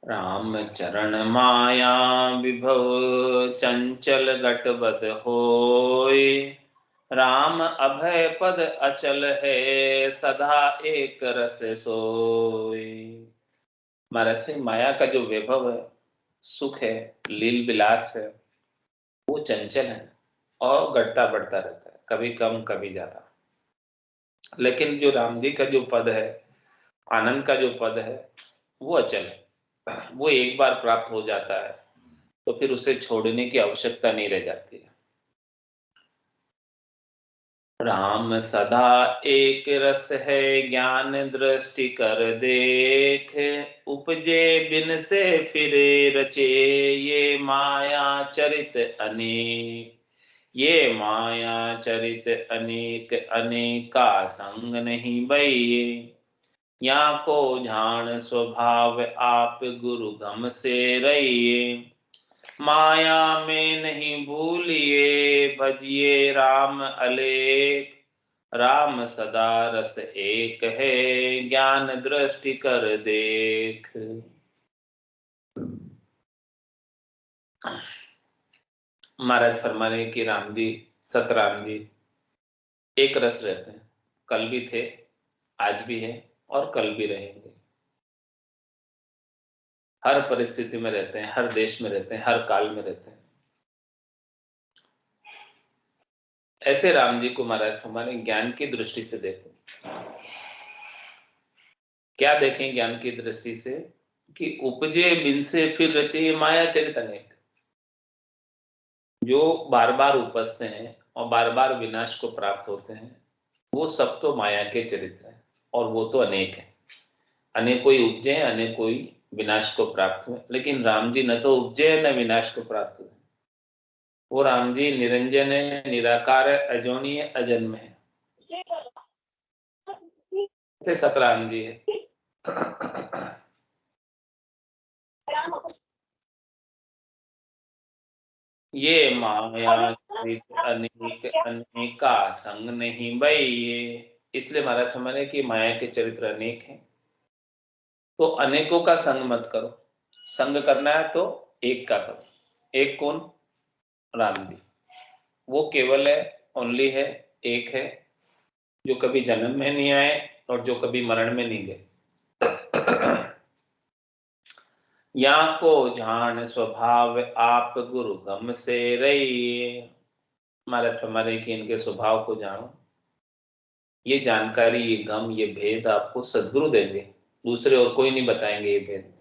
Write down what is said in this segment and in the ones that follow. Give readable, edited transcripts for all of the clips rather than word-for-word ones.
राम चरण माया विभव चंचल गटबद होय। राम अभय पद अचल है सदा एक रस सोय। महाराज जी, माया का जो वैभव है, सुख है, लील विलास है, वो चंचल है और घटता बढ़ता रहता है, कभी कम कभी ज्यादा। लेकिन जो राम जी का जो पद है, आनंद का जो पद है, वो अचल है। वो एक बार प्राप्त हो जाता है तो फिर उसे छोड़ने की आवश्यकता नहीं रह जाती है। राम सदा एक रस है ज्ञान दृष्टि कर देख। उपजे बिन से फिरे रचे ये माया चरित अनेक। ये माया चरित अनेक अनेका संग नहीं बई। या को जान स्वभाव आप गुरु गम से रहिए। माया में नहीं भूलिए भजिए राम अलेख। राम सदा रस एक है ज्ञान दृष्टि कर देख। महाराज फरमाने कि राम जी, सतराम जी एक रस रहते हैं। कल भी थे, आज भी हैं और कल भी रहेंगे। हर परिस्थिति में रहते हैं, हर देश में रहते हैं, हर काल में रहते हैं। ऐसे राम जी को महाराज हमारे ज्ञान की दृष्टि से देखो। क्या देखें ज्ञान की दृष्टि से? कि उपजे बिन से फिर रचे ये माया चरित अनेक। जो बार बार उपजते हैं और बार बार विनाश को प्राप्त होते हैं, वो सब तो माया के चरित्र हैं और वो तो अनेक है। अनेक कोई उपजे हैं, अनेक कोई विनाश को प्राप्त हुए। लेकिन राम जी न तो उपजे है न विनाश को प्राप्त हुए। वो राम जी निरंजन है, निराकार है, अजोनी है, अजन्म है। ऐसे सतराम जी है। ये माया चरित अनेक अनेका संग नहीं बई। ये इसलिए महाराज हमारे कि माया के चरित्र अनेक हैं, तो अनेकों का संग मत करो। संग करना है तो एक का करो। एक कौन? राम जी। वो केवल है, ओनली है, एक है, जो कभी जन्म में नहीं आए और जो कभी मरण में नहीं गए। या को जान स्वभाव आप गुरु गम से रहिए। महाराज हमारे कि इनके स्वभाव को जानो। ये जानकारी, ये गम, ये भेद आपको सदगुरु देंगे। दूसरे और कोई नहीं बताएंगे ये भेद।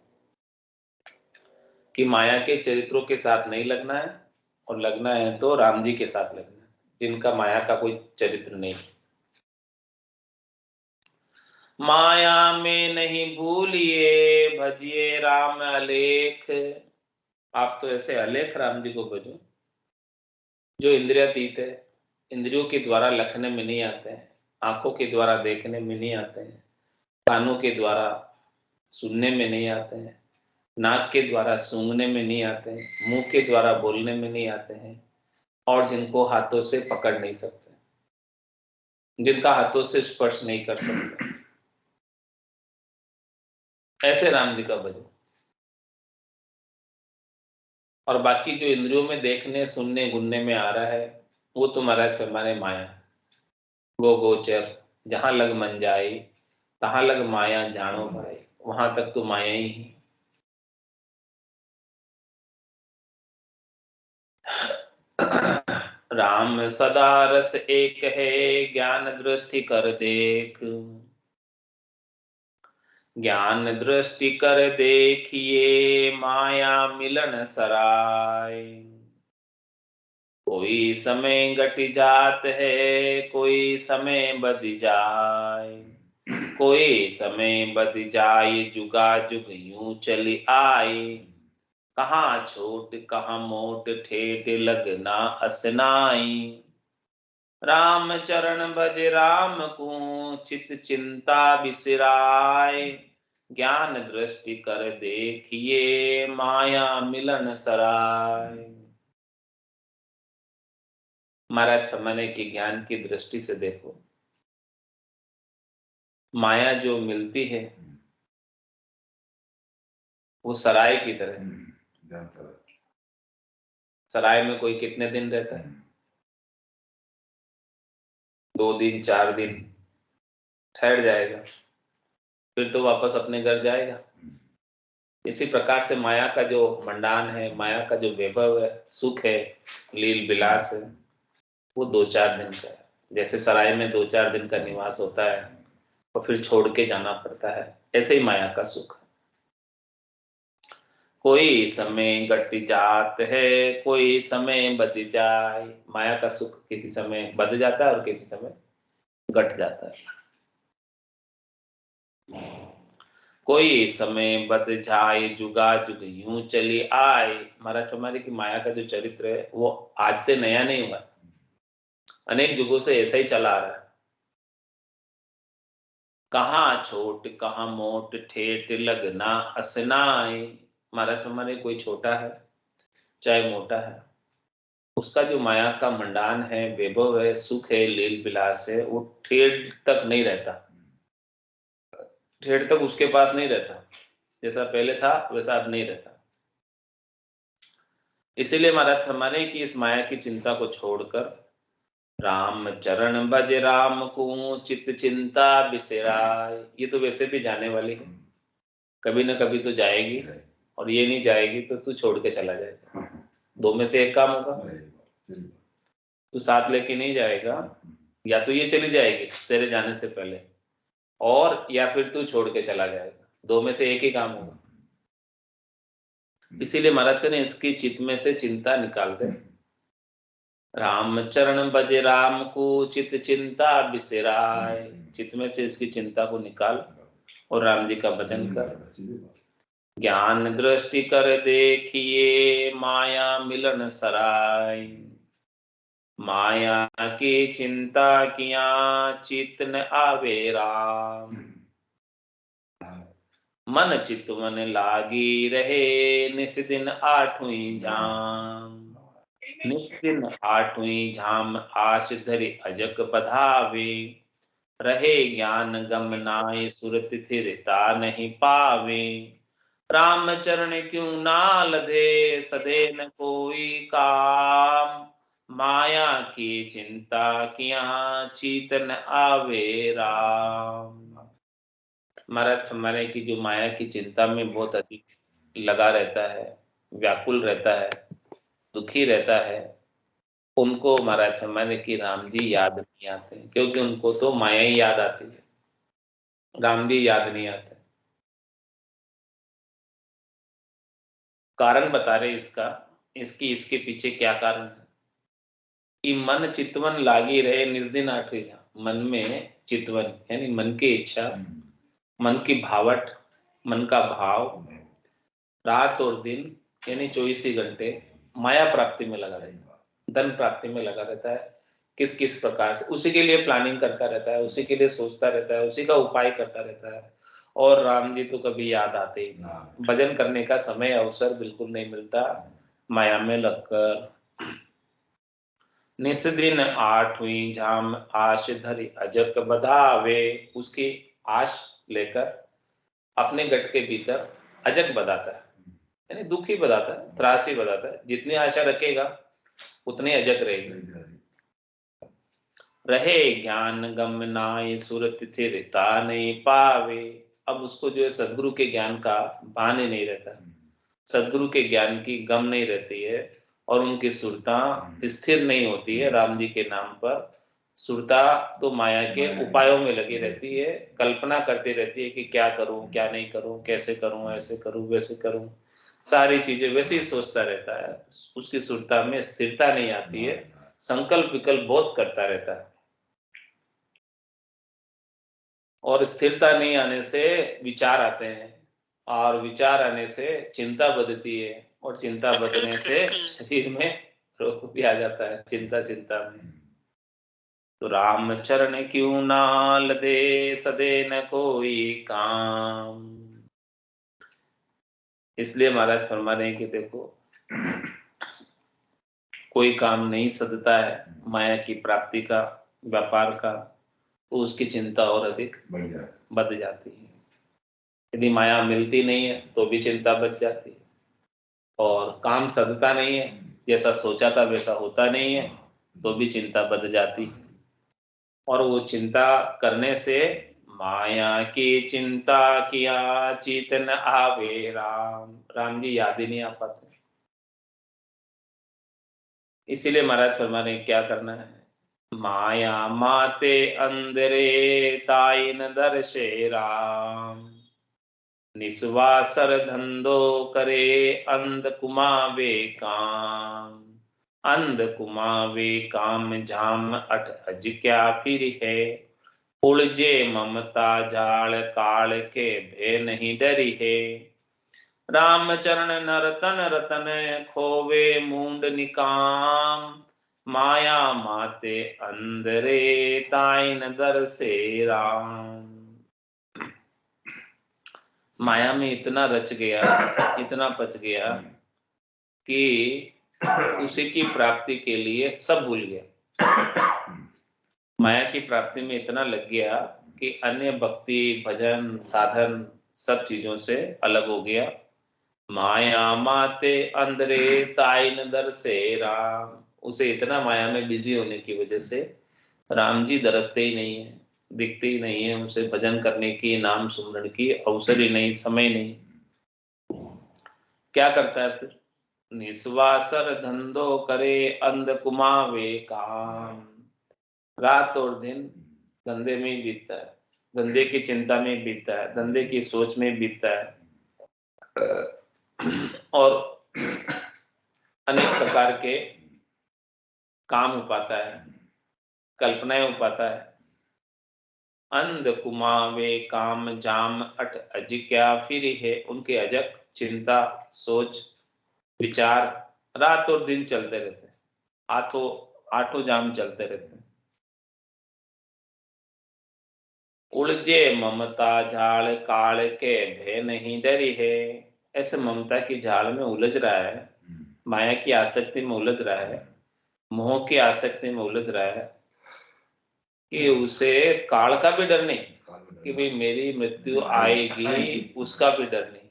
कि माया के चरित्रों के साथ नहीं लगना है, और लगना है तो राम जी के साथ लगना है, जिनका माया का कोई चरित्र नहीं। माया में नहीं भूलिए भजिए राम अलेख। आप तो ऐसे अलेख राम जी को भजो जो इंद्रियातीत है, इंद्रियों के द्वारा लखने में नहीं आते हैं, आंखों के द्वारा देखने में नहीं आते हैं, कानों के द्वारा सुनने में नहीं आते हैं, नाक के द्वारा सूंघने में नहीं आते हैं, मुंह के द्वारा बोलने में नहीं आते हैं, और जिनको हाथों से पकड़ नहीं सकते, जिनका हाथों से स्पर्श नहीं कर सकते, ऐसे राम जी का भजो। और बाकी जो इंद्रियों में देखने सुनने गुनने में आ रहा है, वो तो महाराज फरमाने माया गो गोचर। जहां लग मन जाए तहां लग माया जानो भाई। वहां तक तो माया ही है। राम सदा रस एक है ज्ञान दृष्टि कर देख। ज्ञान दृष्टि कर देखिए माया मिलन सराय। कोई समय घट जात है कोई समय बद जाए। कोई समय बद जाए जुगा जुग यूं चली आए। कहाँ छोट कहाँ मोट ठेठ लगना असनाई। राम चरण भज राम को चित चिंता बिसराय। ज्ञान दृष्टि कर देखिए माया मिलन सराय। महाराज फरमाने की ज्ञान की दृष्टि से देखो। माया जो मिलती है वो सराय की तरह। सराय में कोई कितने दिन रहता है? 2 दिन 4 दिन ठहर जाएगा, फिर तो वापस अपने घर जाएगा। इसी प्रकार से माया का जो मंडान है, माया का जो वैभव है, सुख है, लील विलास है, वो 2-4 दिन का है। जैसे सराय में 2-4 दिन का निवास होता है और फिर छोड़ के जाना पड़ता है, ऐसे ही माया का सुख। कोई समय घट जात है, कोई समय बद जाए। माया का सुख किसी समय बद जाता है और किसी समय घट जाता है। कोई समय बद जाए, जुगा जुग यूं चली आए। महाराज हमारी की माया का जो चरित्र है वो आज से नया नहीं हुआ, अनेक युगों से ऐसा ही चला आ रहा है। कहाँ छोट कहाँ मोट, ठेठ लगना असनाई। महाराज हमारे कोई छोटा है चाहे मोटा है, उसका जो माया का मंडान है, वैभव है, सुख है, लील विलास है, वो ठेठ तक नहीं रहता। ठेठ तक उसके पास नहीं रहता, जैसा पहले था वैसा अब नहीं रहता। इसीलिए महाराज हमारे की इस माया की चिंता को छोड़कर राम चरण भज राम को, चित चिंता बिसराय। ये तो वैसे भी जाने वाली है, कभी ना कभी तो जाएगी, और ये नहीं जाएगी तो तू छोड़ के चला जाएगा। दो में से एक काम होगा, तू साथ लेके नहीं जाएगा, या तो ये चली जाएगी तेरे जाने से पहले, और या फिर तू छोड़ के चला जाएगा। दो में से एक ही काम होगा। इसीलिए महाराज ने इसकी चित्त में से चिंता निकाल दे। राम चरण भज राम को, चित चिंता बिसराय। चित्त में से इसकी चिंता को निकाल और राम जी का भजन कर। ज्ञान दृष्टि कर देखिए, माया मिलन सराय। माया की चिंता किया, चित न आवे राम। मन चित मन लागी रहे, निस दिन आठवीं जाम। निस दिन आठवीं झाम, आश धरि अजक बधावे। रहे ज्ञान गम नाय, सुरत थिरता नहीं पावे। राम चरण क्यों नाल दे, सदे न कोई काम। माया की चिंता किया, चीतन आवे राम। महाराज हमारे की जो माया की चिंता में बहुत अधिक लगा रहता है, व्याकुल रहता है, दुखी रहता है, उनको महाराज हमारे की राम जी याद नहीं आते, क्योंकि उनको तो माया ही याद आती है, राम जी याद नहीं आते। कारण बता रहे इसका, इसके पीछे क्या कारण है कि मन चितवन लागी रहे, निज दिन आठवीं। मन में चितवन यानी मन की इच्छा, मन की भावट, मन का भाव रात और दिन यानी 24 ही घंटे माया प्राप्ति में लगा रहता है, धन प्राप्ति में लगा रहता है। किस किस प्रकार से उसी के लिए प्लानिंग करता रहता है, उसी के लिए सोचता रहता है, उसी का उपाय करता रहता है। और राम जी तो कभी याद आते ही नहीं, भजन करने का समय अवसर बिल्कुल नहीं मिलता, माया में लगकर। निस दिन आठवीं झाम, आश धरि अजक बधावे। उसकी आश लेकर अपने गट के भीतर अजक बधाता है, यानी दुखी बताता है, त्रासी बताता है। जितनी आशा रखेगा उतनी अजक रहेगी। रहे ज्ञान गम नाय, सुरत थिरता नहीं पावे। अब उसको जो है सदगुरु के ज्ञान का भान ही नहीं रहता, सदगुरु के ज्ञान की गम नहीं रहती है, और उनकी सुरता स्थिर नहीं होती है राम जी के नाम पर। सुरता तो माया के उपायों में लगी रहती है, कल्पना करती रहती है कि क्या करूं क्या नहीं करूं, कैसे करूं, ऐसे करूं वैसे करूं, सारी चीजें वैसे ही सोचता रहता है। उसकी सुरता में स्थिरता नहीं आती है, संकल्प विकल्प बहुत करता रहता है, और स्थिरता नहीं आने से विचार आते हैं, और विचार आने से चिंता बढ़ती है, और चिंता बढ़ने से शरीर में रोग भी आ जाता है, चिंता चिंता में। तो राम चरण क्यों नाल दे, सदे न कोई काम। इसलिए महाराज फरमा रहे हैं कि देखो, कोई काम नहीं सदता है माया की प्राप्ति का, व्यापार का, तो उसकी चिंता और अधिक बढ़ जाती है। यदि माया मिलती नहीं है तो भी चिंता बच जाती है, और काम सदता नहीं है, जैसा सोचा था वैसा होता नहीं है तो भी चिंता बढ़ जाती है। और वो चिंता करने से माया की चिंता किया चित न आवे राम, राम जी याद ही नहीं आ पाते। इसीलिए महाराज फरमा रहे क्या करना है, माया माते अंदरे ताई न दर्शे राम, निस्वासर धंधो करे अंध कुमावे काम, अंध कुमावे काम झाम अट अज क्या फिर है, उलझे ममता जाल काल के भय नहीं डरी है, रामचरण नरतन रतन खोवे मूंड निकाम, माया माते अंदरे ताइन दर से राम। माया में इतना रच गया, इतना पच गया कि उसी की प्राप्ति के लिए सब भूल गया। माया की प्राप्ति में इतना लग गया कि अन्य भक्ति भजन साधन सब चीजों से अलग हो गया। माया माते अंदरे ताइन दर से राम, उसे इतना माया में बिजी होने की वजह से राम जी दरसते ही नहीं है, दिखते ही नहीं है, उसे भजन करने की नाम सुमरण की अवसर ही नहीं, समय नहीं। क्या करता है फिर, निस्वासर धंधो करे अंध कुमावे काम, रात और दिन धंधे में ही बीतता है, धंधे की चिंता में बीतता है, धंधे की सोच में बीतता है, और अनेक प्रकार के काम हो पाता है, कल्पनाएं हो पाता है। अंध कुमावे काम जाम अट अज क्या फिर है, उनके अजक चिंता सोच विचार रात और दिन चलते रहते हैं, आठों आठों जाम चलते रहते हैं। उलझे ममता झाड़ काल के भय नहीं डरी है, ऐसे ममता की झाड़ में उलझ रहा है, माया की आसक्ति में उलझ रहा है, मोह की आसक्ति में उलझ रहा है कि उसे काल का भी डर नहीं कि भाई मेरी मृत्यु आएगी, उसका भी डर नहीं,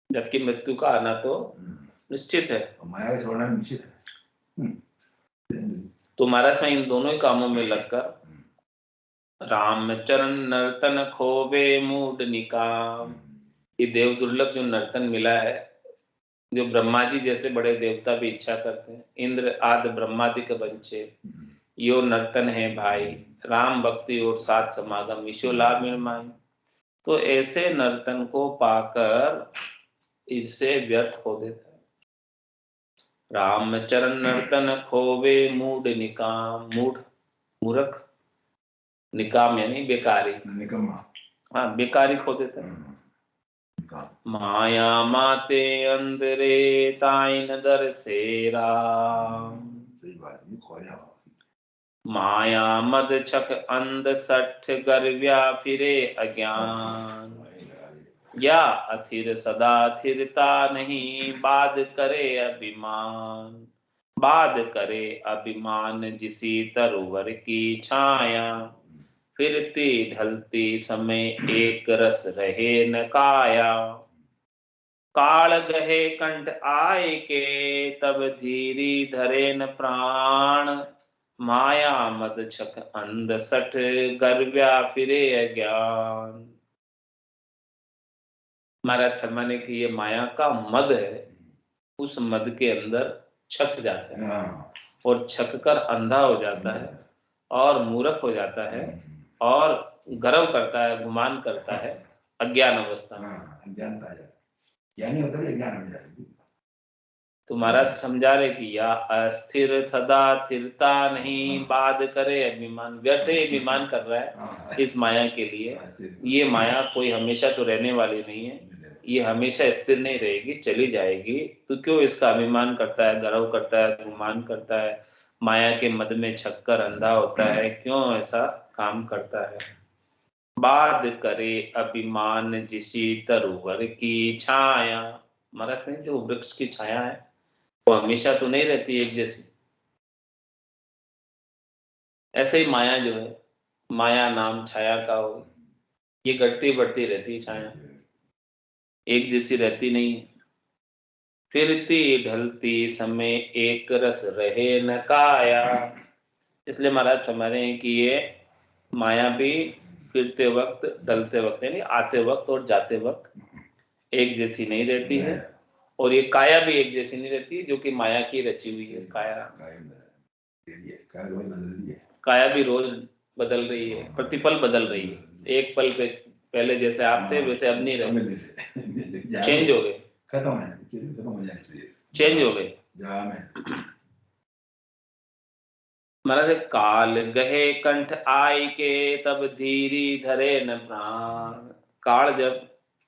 जबकि मृत्यु का आना तो निश्चित है, माया छोड़ना निश्चित है। तो महाराज में इन दोनों ही कामों में लगकर रामचरण नर्तन खोवे मूड निकाम, ये देव दुर्लभ जो नर्तन मिला है, जो ब्रह्मा जी जैसे बड़े देवता भी इच्छा करते हैं, इंद्र आदि ब्रह्मादिक बंचे यो नर्तन है भाई, राम भक्ति और साथ समागम ईशो लाभ निर्माण। तो ऐसे नर्तन को पाकर इससे व्यर्थ हो देता है। रामचरण नर्तन खोवे मूड निकाम, मूढ़ मूर्ख, निकाम यानी बेकारी, निकम्मा, हाँ बेकारी खो देता है। माया माते अंदरे ताइन दर से राम, सही बात है, खोया माया मद छक अंध सठ गर्व्या फिरे अज्ञान, या अथिर सदा थिरता नहीं बाध करे अभिमान, बाध करे अभिमान जिसी तरुवर की छाया, फिरती ढलती समय एक रस रहे न काया, काल गहे कंठ आए के तब धीरी धरे न प्राण, माया मद छक अंध सठ गर्व्या फिरे अज्ञान। महाराज फरमाने की ये माया का मद है, उस मद के अंदर छक जाता है और छक कर अंधा हो जाता है और मूर्ख हो जाता है और गर्व करता है, गुमान करता है अज्ञान अवस्था में, अज्ञानता यानी अज्ञान हो जाता है। तो महाराज समझा रहे कि या अस्थिर सदा स्थिरता नहीं बाध करे अभिमान, व्यर्थ अभिमान कर रहा है इस माया के लिए। ये माया कोई हमेशा तो रहने वाली नहीं है, ये हमेशा स्थिर नहीं रहेगी, चली जाएगी। तो क्यों इसका अभिमान करता है, गर्व करता है, गुमान करता है, माया के मद में छक्कर अंधा होता है, क्यों ऐसा काम करता है। बाध करे अभिमान जिसी तरुवर की छाया, महाराज ने जो वृक्ष की छाया है वो हमेशा तो नहीं रहती एक जैसी, ऐसे ही माया जो है, माया नाम छाया का हो, ये घटती बढ़ती रहती है छाया, एक जैसी रहती नहीं है। फिरती ढलती समय एक रस रहे न काया। इसलिए महाराज फरमा रहे हैं कि ये माया भी फिरते वक्त, ढलते वक्त, यानी आते वक्त और जाते वक्त एक जैसी नहीं रहती है। और ये काया भी एक जैसी नहीं रहती, जो कि माया की रची हुई है काया। काया भी रोज बदल रही है, प्रतिपल बदल रही है। एक पल पे पहले जैसे आप थे वैसे अब नहीं रहे, चेंज हो गए, चेंज हो गए। महाराज काल गहे कंठ आई के तब धीरी धरे न प्राण। काल जब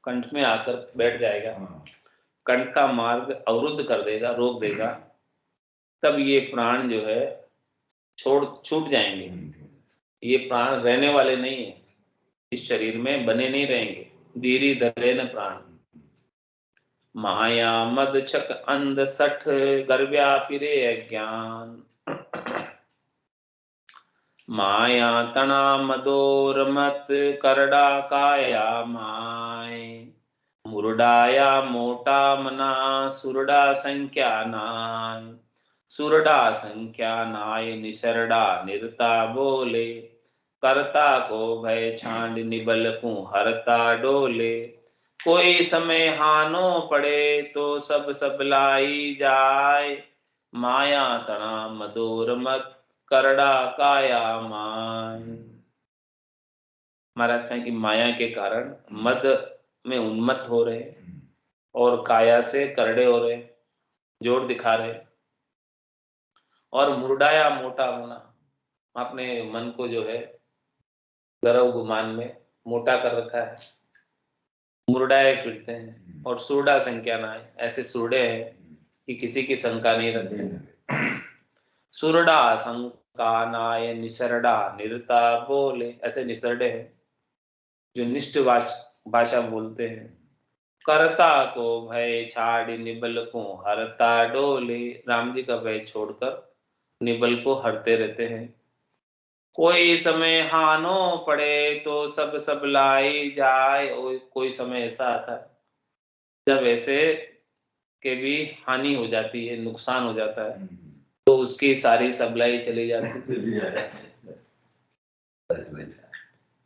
कंठ में आकर बैठ जाएगा, कंठ का मार्ग अवरुद्ध कर देगा, रोक देगा, तब ये प्राण जो है छूट जाएंगे। ये प्राण रहने वाले नहीं है, इस शरीर में बने नहीं रहेंगे। धीरी धरे न प्राण। माया मद छक अंध सठ गर्व्या पिरे अज्ञान। माया तना मदोर मत करड़ा काया माय। मुरडाया मोटा मना सुरडा संख्या नाय। सुरडा संख्या नाय निसरडा निरता बोले। करता को भय छांड निबल को हरता डोले। कोई समय हानो पड़े तो सब सबलाई जाए। माया तना मदोर मत करड़ा काया मान। महाराज कहें कि माया के कारण मद में उन्मत्त हो रहे और काया से करड़े हो रहे, जोर दिखा रहे। और मुरडाया मोटा होना, अपने मन को जो है गर्व गुमान में मोटा कर रखा है, मुरडाए फिरते हैं। और सुरडा संख्या ना है, ऐसे सुरडे हैं कि किसी की शंका नहीं रखते। सुरडा शंका नाय निसरडा निरता बोले। ऐसे निसरडे हैं जो निष्ठ भाषा बोलते हैं। करता को भय छाड़ निबल को हरता डोले। राम जी का भय छोड़कर निबल को हरते रहते हैं। कोई समय हानो पड़े तो सब सब लाई जाए। और कोई समय ऐसा आता है जब ऐसे के भी हानि हो जाती है, नुकसान हो जाता है, तो उसकी सारी सबलाई चली जाती है।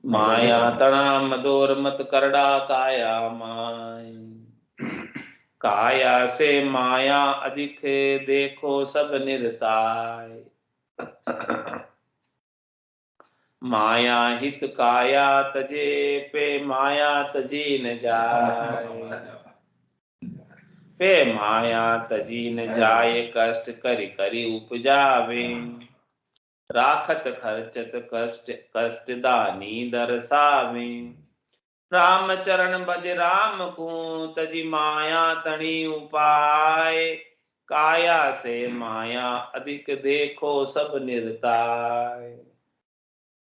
माया तना मदोर मत करड़ा काया माय। काया से माया अधिक देखो सब निरताय। माया हित काया तजे पे माया तजी न जाए। पे माया तजी न जाए कष्ट करी करी उपजावे। राखत खर्चत कष्ट कष्ट दानी दरसावे। राम चरण भज राम को तजी माया तणी उपाय। काया से माया अधिक देखो सब निरताय।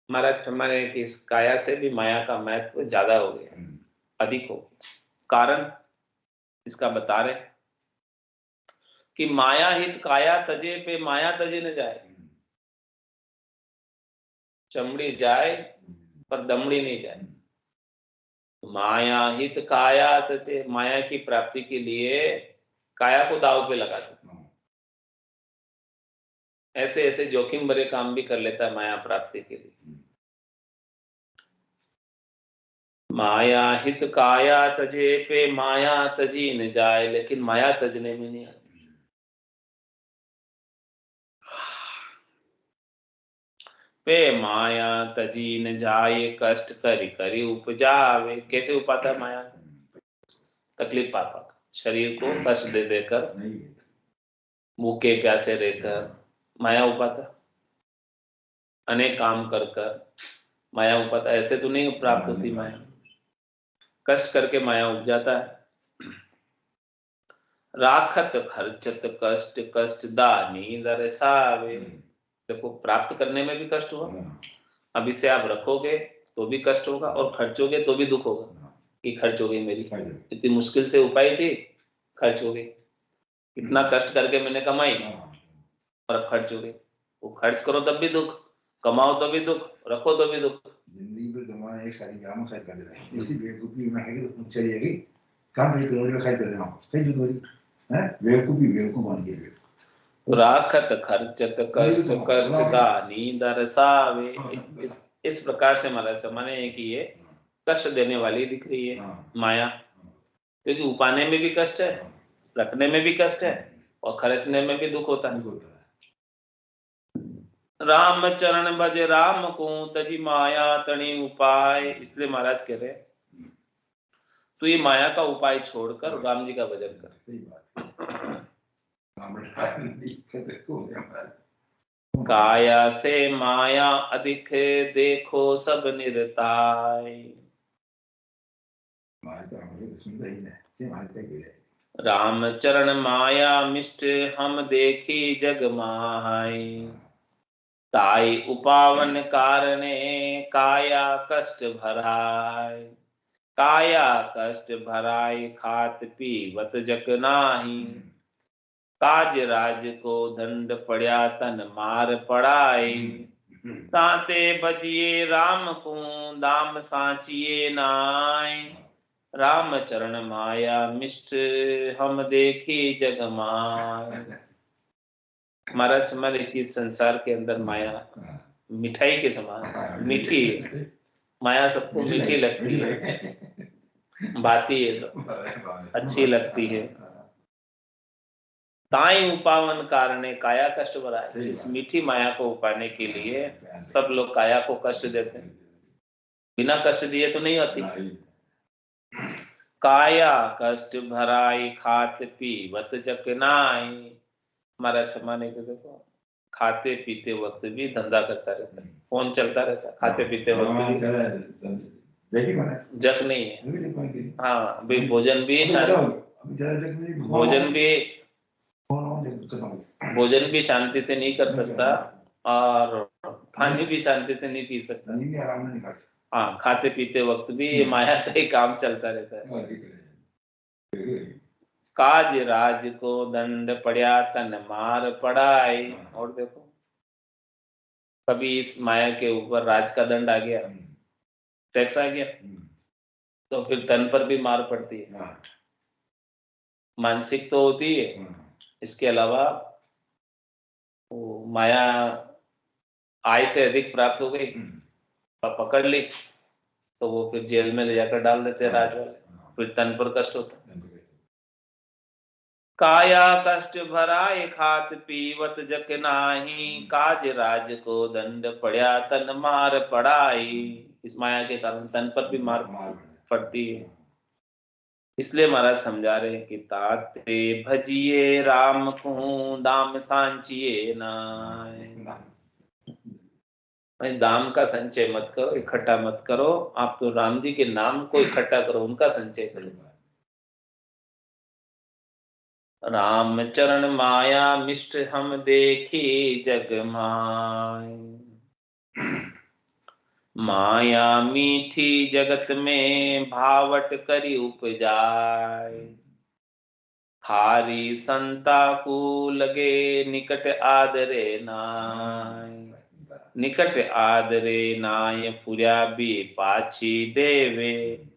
महाराज हमारे कि इस काया से भी माया का महत्व ज्यादा हो गया, अधिक हो गया। कारण इसका बता रहे कि माया हित काया तजे पे माया तजे न जाए। चमड़ी जाए पर दमड़ी नहीं जाए। माया हित काया तजे, माया की प्राप्ति के लिए काया को दाव पे लगा दो। ऐसे ऐसे जोखिम भरे काम भी कर लेता है माया प्राप्ति के लिए। माया हित काया तजे पे माया तजी न जाए, लेकिन माया तजने में नहीं आती। पे माया तजी न जाए कष्ट करी करी उपजावे। कैसे उपाता है माया? तकलीफ पापा शरीर को कष्ट दे देकर, भूखे प्यासे रहकर माया उपाता, अनेक काम कर कर माया उपाता। ऐसे तो नहीं प्राप्त होती माया, कष्ट करके माया उपजाता है। राखत खर्चत कष्ट कष्ट दानी दरसावे। देखो प्राप्त करने में भी कष्ट हुआ, अब इसे आप रखोगे तो भी कष्ट होगा और खर्चोगे तो भी दुख होगा कि खर्च हो गई मेरी, इतनी मुश्किल से उपाय थी, खर्च हो गई। इतना कष्ट करके मैंने कमाई और अब खर्च हो गई। वो खर्च करो तब भी दुख, कमाओ तो भी दुख, रखो तो भी दुख। एक सारी ग्राम खरीद कर दे रहा है, इसी बेवकूफी में है कि चलिएगी काम एक करोड़ का खरीद कर देना, सही जो बोली है, बेवकूफी बेवकूफ बन गई। राखत खर्चत कष्ट कष्ट दानी दरसावे, इस प्रकार से महाराज माने कि ये कष्ट देने वाली दिख रही है माया, क्योंकि उपाने में भी कष्ट है, रखने में भी कष्ट है और खर्चने में भी दुख होता है। राम चरण भज राम को तजी माया तणी उपाय, इसलिए महाराज कह रहे तू ये माया का उपाय छोड़कर राम जी का भजन कर। काया से माया अधिक देखो सब निरताय, राम चरण माया मिष्ट हम देखी जग माई, ताई उपावन कारणे काया कष्ट भराय, काया कष्ट भराय खात पीवत जक नाही, काज राज को दंड पड़ा तन मार पड़ाए, ताते भजिए राम को दाम सांचिए नाय, राम चरण माया मिष्ट हम देखी जग माय। महाराज हमारे की संसार के अंदर माया मिठाई के समान मीठी है, माया सबको मीठी लगती है, भाती है, सब अच्छी लगती है। ताई उपावन कारणे काया कष्ट भराय, इस मीठी माया को उपाने के लिए सब लोग काया को कष्ट देते हैं, बिना कष्ट दिए तो नहीं होती। काया कष्ट भराई खात पीवत जकनाई, हमारा छमाने के देखो खाते पीते वक्त भी धंधा करता रहता है, फोन चलता रहता है, खाते पीते वक्त भी जक नहीं है। हाँ भाई भोजन भी शांति से नहीं कर सकता और पानी भी शांति से नहीं पी सकता। हाँ खाते पीते वक्त भी ये माया का ही काम चलता रहता है। काज राज को दंड पड़ा तन मार पड़ाई, और देखो कभी इस माया के ऊपर राज का दंड आ गया, टैक्स आ गया, तो फिर तन पर भी मार पड़ती है, मानसिक तो होती है, इसके अलावा वो माया आय से अधिक प्राप्त हो गई, पकड़ ली तो वो फिर जेल में ले जाकर डाल देते राज वाले, फिर तन पर कष्ट होता है। काया कष्ट भराए खात पीवत जक नाही, काज राज को दंड पड़ा तन मार पड़ाई, इस माया के कारण तन पर भी मार पड़ती है। इसलिए महाराज समझा रहे कि ताते भजिए राम को दाम सांचिए नाय, दाम का संचय मत करो, इकट्ठा मत करो, आप तो राम जी के नाम को इकट्ठा करो, उनका संचय करो। राम चरण माया मिष्ट हम देखी जग माय, माया मीठी जगत में भावट करी उपजाय, खारी संता को लगे निकट आदरे नाय, निकट आदरे नाय पुर्या भी पाछी देवे,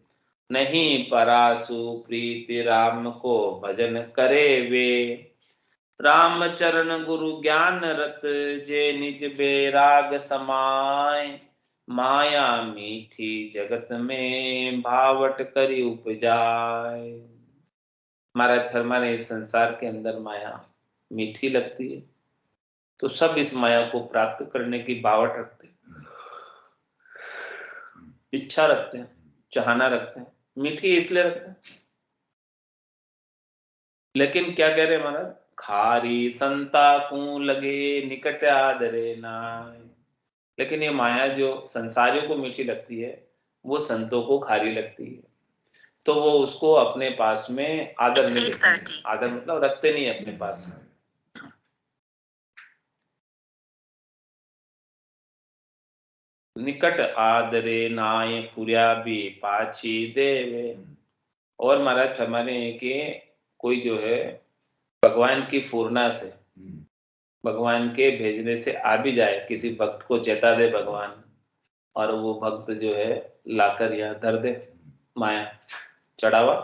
नहीं परासु प्रीति राम को भजन करे वे, राम चरण गुरु ज्ञान रत जे निज बेराग समाय, माया मीठी जगत में भावट करी उपजाय। महाराज फरमाने इस संसार के अंदर माया मीठी लगती है तो सब इस माया को प्राप्त करने की बावट रखते हैं, इच्छा रखते हैं, चाहना रखते हैं, मीठी इसलिए रखते हैं। लेकिन क्या कह रहे महाराज, खारी संता को लगे निकट आदरे नाय, लेकिन ये माया जो संसारियों को मीठी लगती है वो संतों को खारी लगती है, तो वो उसको अपने पास में आदर नहीं लेते, आदर मतलब रखते नहीं अपने पास में। निकट आदरे नाय पुर्या भी पाछी देवे, और महाराज फरमाने कि कोई जो है भगवान की पूर्णा से, भगवान के भेजने से आ भी जाए, किसी भक्त को चेता दे भगवान और वो भक्त जो है लाकर यहाँ धर दे माया चढ़ावा।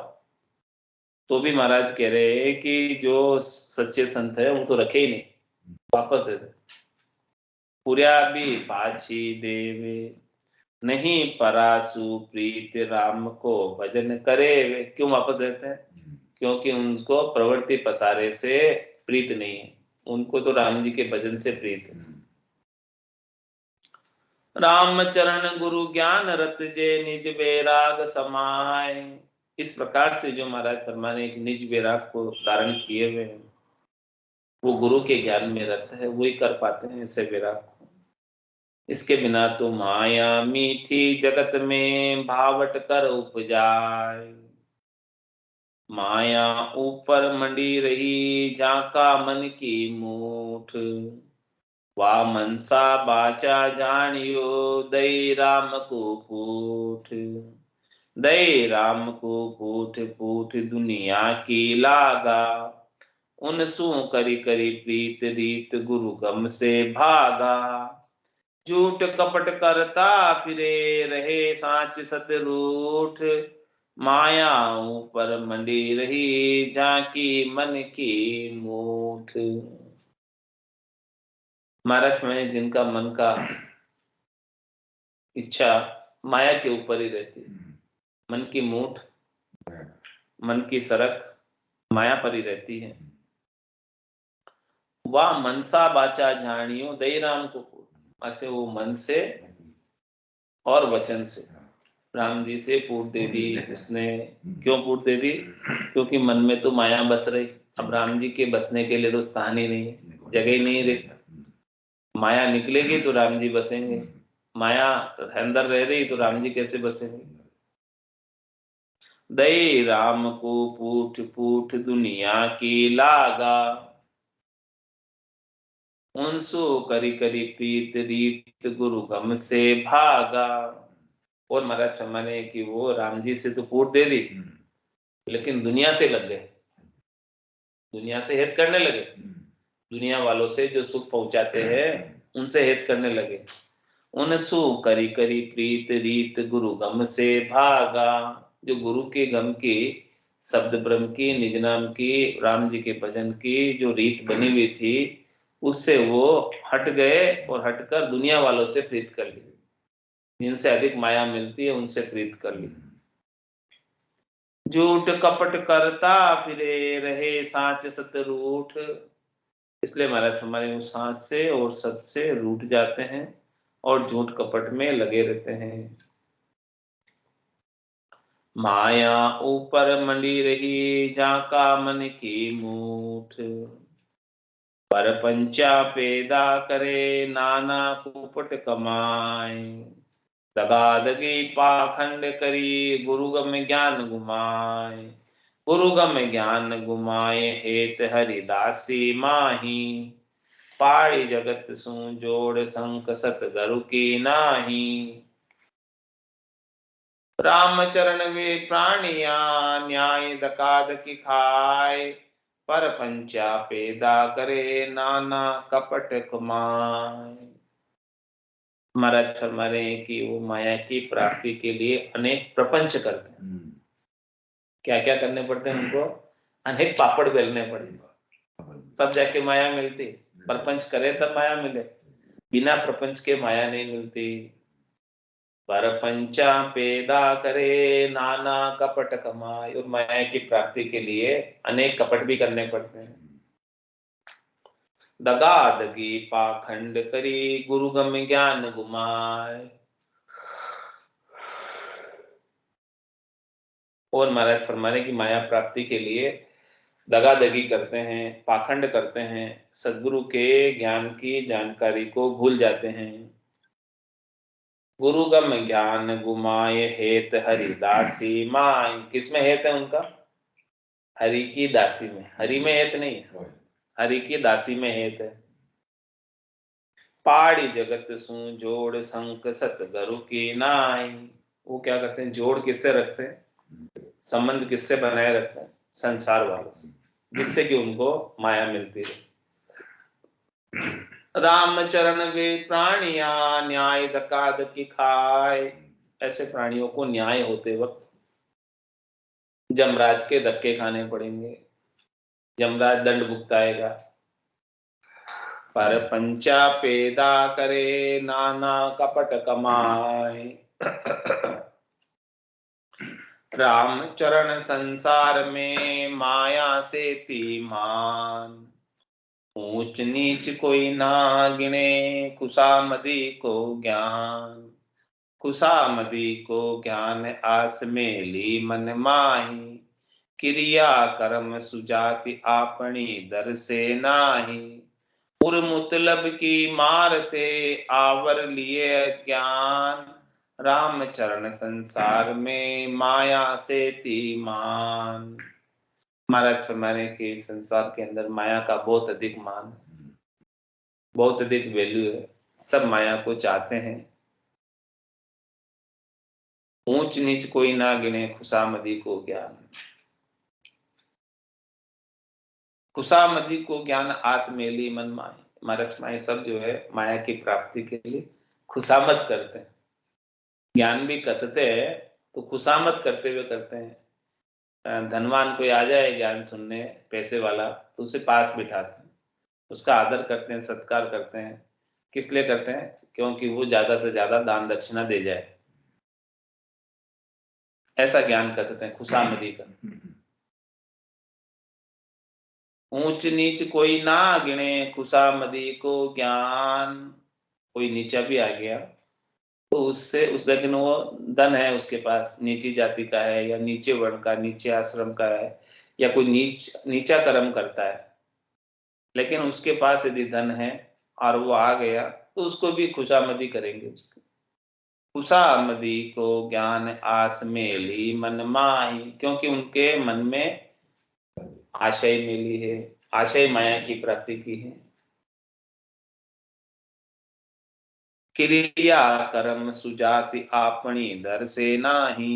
तो भी महाराज कह रहे हैं कि जो सच्चे संत है वो तो रखे ही नहीं, वापस दे दे। पुर्या भी पाछी देवे, नहीं परासु प्रीत राम को भजन करे वे। क्यों वापस देते हैं? क्योंकि उनको प्रवृत्ति पसारे से प्रीत नहीं है, उनको तो राम जी के भजन से प्रीत है। राम चरण गुरु ज्ञान रत जे, निज वैराग समाय। इस प्रकार से जो महाराज फरमा ने एक निज वैराग को धारण किए हुए हैं, वो गुरु के ज्ञान में रत है, वही कर पाते हैं ऐसे वैराग को। इसके बिना तो माया मीठी जगत में, भावट कर उपजाए। माया ऊपर मंडी रही, झांका मन की मूठ। वा मनसा बाचा जानियो, दई राम को पूठ। दई राम को पूठ पूठ दुनिया की लागा। उन सु करी करी प्रीत रीत, गुरु गम से भागा। झूठ कपट करता फिरे, रहे साच सत रूठ। माया ऊपर मंडी रही, झांकी मन की मूठ। महाराज में जिनका मन का इच्छा माया के ऊपर ही रहती है, मन की मूठ, मन की सरक माया पर ही रहती है। वह मनसा बाचा जानियो, दई राम को पूछ। अच्छा, वो मन से और वचन से राम जी से पूछ दे दी उसने। क्यों पूछ दे दी? क्योंकि मन में तो माया बस रही, अब राम जी के बसने के लिए तो स्थान ही नहीं है, जगह ही नहीं रही। माया निकलेगी तो राम जी बसेंगे, माया अंदर रह रही तो राम जी कैसे बसेंगे? दई राम को पूठ पूठ दुनिया की लागा। उनसो करी करी प्रीत रीत, गुरु गम से भागा। और महाराज चम्माने कि वो राम जी से तो पूठ दे दी, लेकिन दुनिया से लग गए, दुनिया से हित करने लगे। दुनिया वालों से जो सुख पहुंचाते हैं उनसे हित करने लगे। उनसु करी करी प्रीत रीत, गुरु गम से भागा। जो गुरु के गम की, शब्द ब्रह्म की, निज नाम की, राम जी के भजन की जो रीत बनी हुई थी, उससे वो हट गए और हटकर दुनिया वालों से प्रीत कर ली। जिनसे अधिक माया मिलती है उनसे प्रीत कर ली। झूठ कपट करता फिरे, रहे साच सत रूठ। इसलिए महाराज हमारे उस सांस से और सत से रूठ जाते हैं और झूठ कपट में लगे रहते हैं। माया ऊपर मंडी रही, झांका मन की मूठ। पर पंचा पैदा करे, नाना कुपट कमाए। दगादगी पाखंड करी, गुरुगम ज्ञान गुमाए। गुरुगम ज्ञान गुमाए, हेत हरिदासी माही। पाड़ी जगत सु जोड़, संक सत गरु की नाही। रामचरण वे प्राणिया, न्याय दकाद की खाए। पर पंचा पैदा करे, नाना कपट कमाए। महाराज फरमा रहे हैं कि वो माया की प्राप्ति के लिए अनेक प्रपंच करते हैं। क्या क्या करने पड़ते हैं उनको? अनेक पापड़ बेलने पड़ते, तब जाके माया मिलती। प्रपंच करे तब माया मिले, बिना प्रपंच के माया नहीं मिलती। परपंचा पैदा करे, नाना कपट कमाए। और माया की प्राप्ति के लिए अनेक कपट भी करने पड़ते हैं। दगादगी पाखंड करी, गुरुगम ज्ञान गुमाए। और महाराज फरमाने की माया प्राप्ति के लिए दगादगी करते हैं, पाखंड करते हैं, सदगुरु के ज्ञान की जानकारी को भूल जाते हैं। गुरुगम ज्ञान गुमाए, हेत हरिदासी माय। किसमें हेत है उनका? हरि की दासी में। हरि में हेत नहीं है, हरि की दासी में हेत है। पाड़ी जगत सु जोड़, संक सत गरु की नाई। वो क्या करते हैं? जोड़ किससे रखते हैं? संबंध किससे बनाए रखते हैं? संसार वालों से, जिससे कि उनको माया मिलती है। रामचरण वे प्राणिया, न्याय दकाद की खाए। ऐसे प्राणियों को न्याय होते वक्त यमराज के धक्के खाने पड़ेंगे, यमराज दंड भुगताएगा। पर पंचा पेदा करे नाना कपट कमाए, राम चरण संसार में माया से तीमान। ऊंच नीच कोई ना गिने खुशामदी को ज्ञान, खुशामदी को ज्ञान आस में ली मन माही। क्रिया कर्म सुजाति आपनी दर से नाही, उर मुतलब की मार से आवर लिए ज्ञान। राम चरण संसार में माया से तीमान। महाराज फरमाने के संसार के अंदर माया का बहुत अधिक मान है, बहुत अधिक वैल्यू है। सब माया को चाहते हैं। ऊंच नीच कोई ना गिने खुशामदी को ज्ञान, खुशामदी को ज्ञान आस मेली मन माए। महाराज माए सब जो है माया की प्राप्ति के लिए खुशामद करते हैं, ज्ञान भी करते हैं तो खुशामद करते हुए करते हैं। धनवान कोई आ जाए ज्ञान सुनने, पैसे वाला, तो उसे पास बिठाते हैं, उसका आदर करते हैं, सत्कार करते हैं। किस लिए करते हैं? क्योंकि वो ज्यादा से ज्यादा दान दक्षिणा दे जाए, ऐसा ज्ञान करते हैं खुशामदी का। ऊंच नीच कोई ना गिने खुशामदी को ज्ञान। कोई नीचा भी आ गया तो उससे उस, लेकिन वो धन है उसके पास, नीची जाति का है या नीचे वर्ण का, नीचे आश्रम का है, या कोई नीचा कर्म करता है, लेकिन उसके पास यदि धन है और वो आ गया तो उसको भी खुशामदी करेंगे। उसकी खुशामदी को ज्ञान आस मेली मन माही, क्योंकि उनके मन में आशय मिली है, आशय माया की प्राप्ति की है। क्रिया कर्म सुजाति आपनी दर से नाही।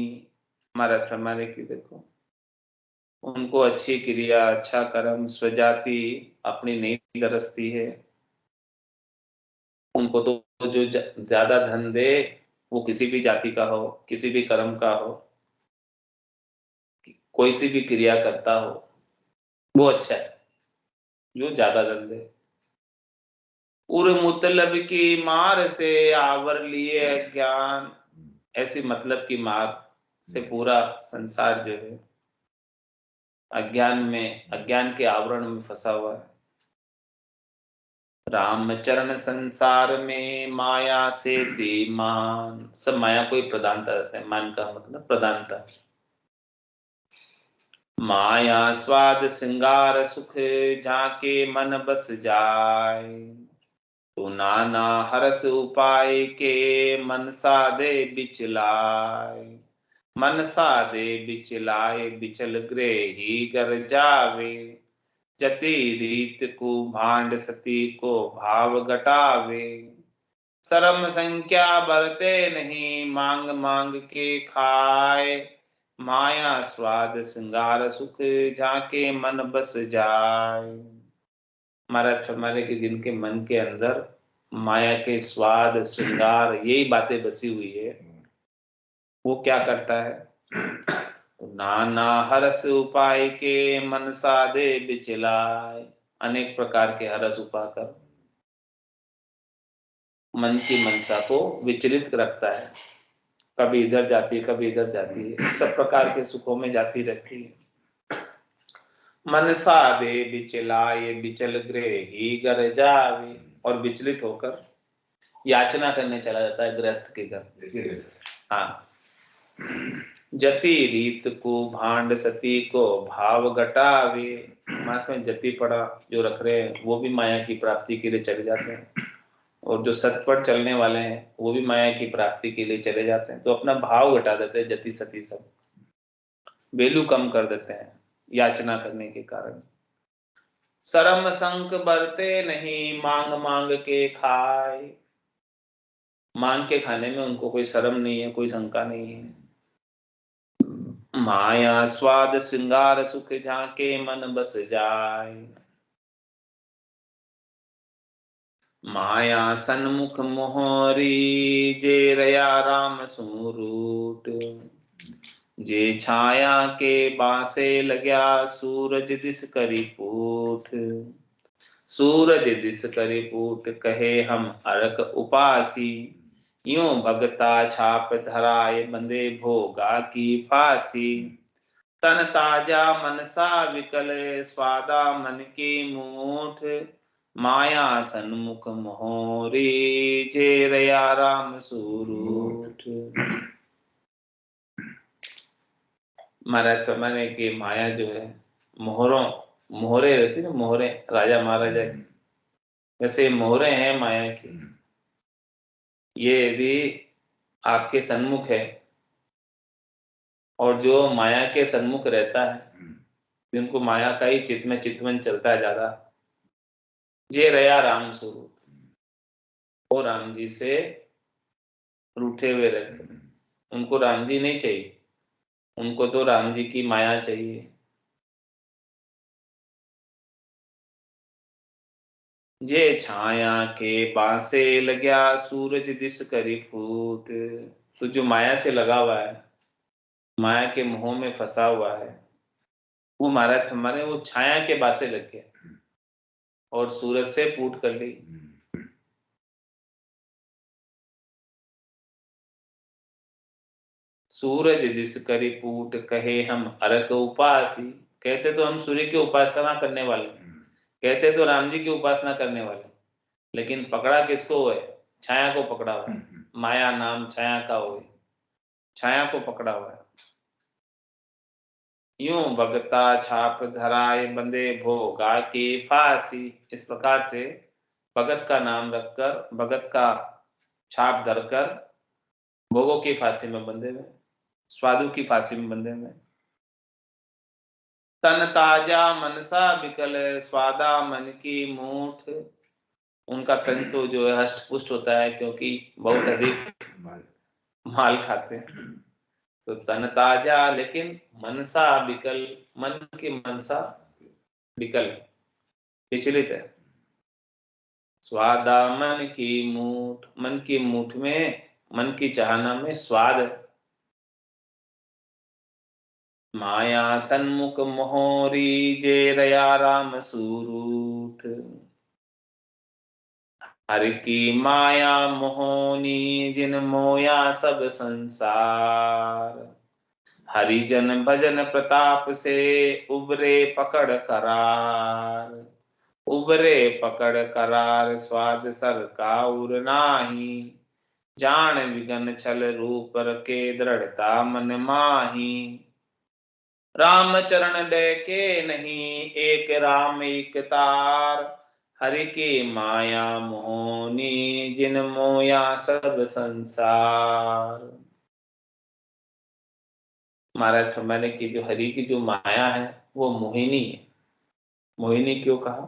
हमारे की देखो, उनको अच्छी क्रिया अच्छा कर्म स्वजाति अपनी नहीं दरसती है। उनको तो जो ज्यादा धन दे, वो किसी भी जाति का हो, किसी भी कर्म का हो, कोई सी भी क्रिया करता हो, वो अच्छा है जो ज्यादा धन दे। उर मुतलब की मार से आवर लिए ज्ञान, ऐसी मतलब की मार से पूरा संसार जो है अज्ञान में, अज्ञान के आवरण में फंसा हुआ है। रामचरण संसार में माया से धीमान, सब माया को ही प्रधानता देते हैं। मान का मतलब प्रधानता। माया स्वाद श्रृंगार सुख जाके मन बस जाए, तो नाना हरस उपाय के मन साधे बिचलाए। मन साधे बिचलाए बिचल गृह ही गर जावे, जति रीत को भांड सती को भाव घटावे। शर्म संख्या बरते नहीं मांग मांग के खाए, माया स्वाद श्रृंगार सुख जाके मन बस जाए। महाराज फरमाने के जिनके मन के अंदर माया के स्वाद श्रृंगार यही बातें बसी हुई है, वो क्या करता है? तो नाना हरस उपाय के मन साधे बिचलाए, अनेक प्रकार के हरस उपा कर मन की मनसा को विचलित रखता है। कभी इधर जाती है, कभी इधर जाती है, सब प्रकार के सुखों में जाती रहती है। मन साधे बिचलाए बिचल गृह ही घर जावे, और विचलित होकर याचना करने चला जाता है गृहस्थ के घर। हाँ, जति रीत को भांड सती को भाव घटावे। मार्ग में जति पड़ा जो रख रहे हैं वो भी माया की प्राप्ति के लिए चले जाते हैं, और जो सत पर चलने वाले हैं वो भी माया की प्राप्ति के लिए चले जाते हैं। तो अपना भाव घटा देते हैं, जति सती सब वैल्यू कम कर देते हैं याचना करने के कारण। शर्म संक बरते नहीं मांग मांग के खाए, मांग के खाने में उनको कोई शर्म नहीं है, कोई शंका नहीं है। माया स्वाद श्रृंगार सुख जाके मन बस जाए। माया सन्मुख मोहरी, जे रया राम सूरूट। जे छाया के बासे लग्या, सूरज दिस करी पूठ। सूरज दिस करी पूठ, कहे हम अरक उपासी। यूं भगता छाप धराए, बंदे भोगा की फांसी। तन ताजा मनसा विकल, स्वादा मन की मूठ। माया सन्मुख मोहरी, जे रया राम सूरूठ। महाराज फरमाने की माया जो है, मोहरे रहती ना, मोहरे राजा महाराजा की, वैसे मोहरे हैं माया की। ये यदि आपके सन्मुख है, और जो माया के सन्मुख रहता है, जिनको माया का ही चित्त में चितवन चलता है ज्यादा, जे रया राम स्वरूप, वो राम जी से रूठे हुए रहते हैं। उनको राम जी नहीं चाहिए, उनको तो राम जी की माया चाहिए। जे छाया के बासे लग्या, सूरज दिस करी फूट। तो जो माया से लगा हुआ है, माया के मोह में फंसा हुआ है, वो महाराज हमारे वो छाया के बासे लग गया और सूरज से फूट कर ली। सूरज दिस करी फूट, कहे हम अरक उपासी। कहते तो हम सूर्य की उपासना करने वाले, कहते तो राम जी की उपासना करने वाले, लेकिन पकड़ा किसको हुआ है? छाया को पकड़ा हुआ है। माया नाम छाया का हो, छाया को पकड़ा हुआ है। यूं भगता छाप धराए, बंदे भोगा की फांसी। इस प्रकार से भगत का नाम रखकर, भगत का छाप धरकर भोगों की फांसी में बंधे हुए, स्वादु की फांसी में बंधे हुए। तन ताजा मनसा विकल, स्वादा मन की मूठ। उनका तन तो जो है हष्ट पुष्ट होता है, क्योंकि बहुत अधिक माल खाते हैं। तो तन ताजा, लेकिन मनसा विकल, मन की मनसा विकल, विचलित है। स्वादा मन की मूठ, मन की मूठ में, मन की चाहना में स्वाद है। माया सन्मुख मोहरी, जे रया राम सूरूठ। हर की माया मोहनी, जिन मोया सब संसार। हरिजन भजन प्रताप से, उबरे पकड़ करार। उबरे पकड़ करार, स्वाद सर का उर नाही। जान विगन छल रूप रखे, दृढ़ता मन माही। राम चरण डैके नहीं, एक राम एक तार। हरि की माया मोहनी, जिन मोया सब संसार। महाराज फरमाने की जो हरि की जो माया है, वो मोहिनी है। मोहिनी क्यों कहा?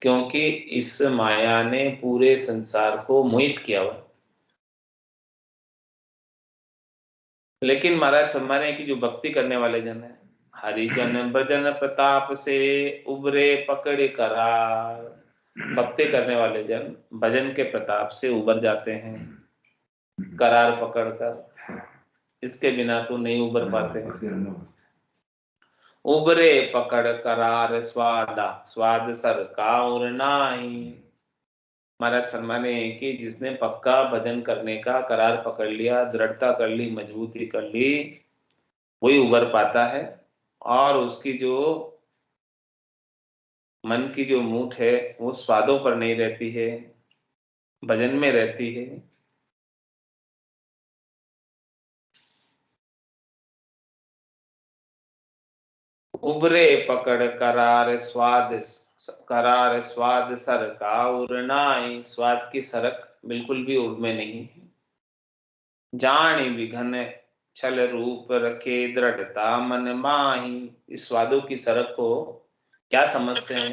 क्योंकि इस माया ने पूरे संसार को मोहित किया हुआ। लेकिन महाराज फरमाने की जो भक्ति करने वाले जन है, हरिजन भजन प्रताप से, उबरे पकड़ करार। भक्ति करने वाले जन भजन के प्रताप से उबर जाते हैं, करार पकड़कर। इसके बिना तो नहीं उबर पाते। उबरे पकड़ करार, स्वादा स्वाद सर का और नाही। महाराज फरमाने कि जिसने पक्का भजन करने का करार पकड़ लिया, दृढ़ता कर ली, मजबूती कर ली, वही उबर पाता है। और उसकी जो मन की जो मूठ है, वो स्वादों पर नहीं रहती है, भजन में रहती है। उबरे पकड़ करार, करार स्वाद सर का उर नाई। स्वाद की सरक बिल्कुल भी उड़ में नहीं है। जानी विघन छल रूप रखे, दृढ़ता मन माही। इस स्वादों की सरक को क्या समझते हैं